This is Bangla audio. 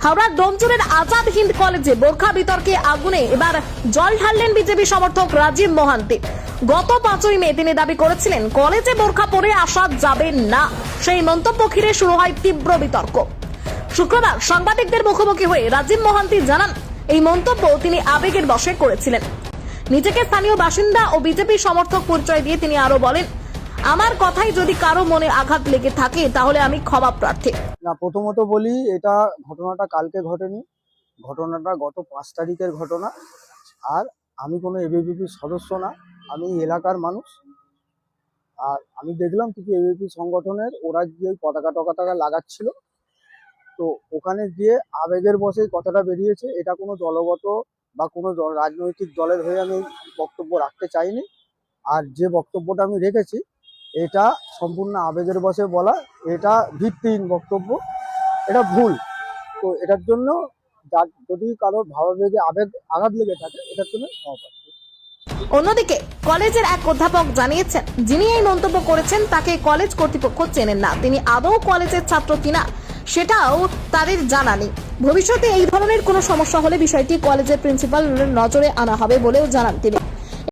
হাওড়ার ডোমচুরের আজাদ হিন্দ কলেজে বোরখা বিতর্কে আগুনে এবার জল ঢাললেন বিজেপি সমর্থক রাজীব মোহান্তি। গত 5ই মে তিনি দাবি করেছিলেন কলেজে বোরখা পরে আসা যাবে না। সেই মন্তব্য ঘিরে শুরু হয় তীব্র বিতর্ক। শুক্রবার সাংবাদিকদের মুখোমুখি হয়ে রাজীব মোহান্তি জানান, এই মন্তব্য তিনি আবেগের বশে করেছিলেন। নিজেকে স্থানীয় বাসিন্দা ও বিজেপি সমর্থক পরিচয় দিয়ে তিনি আরো বলেন, আমার কথাই যদি কারো মনে আঘাত লেগে থাকে তাহলে আমি ক্ষমা প্রার্থী। না, প্রথমত বলি, এটা ঘটনাটা কালকে ঘটেনি, ঘটনাটা গত 5 তারিখের ঘটনা। আর আমি কোনো এবিভিপির সদস্য না, আমি এলাকার মানুষ। আর আমি দেখলাম কিছু এবিভিপি সংগঠনের ওরা গিয়ে পতাকা লাগাচ্ছিল, তো ওখানে গিয়ে আবেগের বশে কথাটা বেরিয়েছে। এটা কোনো দলগত বা কোনো রাজনৈতিক দলের হয়ে আমি বক্তব্য রাখতে চাইনি। আর যে বক্তব্যটা আমি রেখেছি এটা সম্পূর্ণ আবেগের বশে বলা, এটা ভিত্তিহীন বক্তব্য, এটা ভুল। তো এটার জন্য যদি কারো ভাবাবেগে আঘাত লেগে থাকে এটার জন্য ক্ষমা প্রার্থী। অন্যদিকে কলেজের এক অধ্যাপক জানিয়েছেন, যিনি এই মন্তব্য করেছেন তাকে কলেজ কর্তৃপক্ষ চেনেন না, তিনি আদৌ কলেজের ছাত্র কিনা সেটাও তাদের জানা নেই। ভবিষ্যতে এই ধরনের কোনো সমস্যা হলে বিষয়টি কলেজের প্রিন্সিপালের নজরে আনা হবে বলেও জানান তিনি।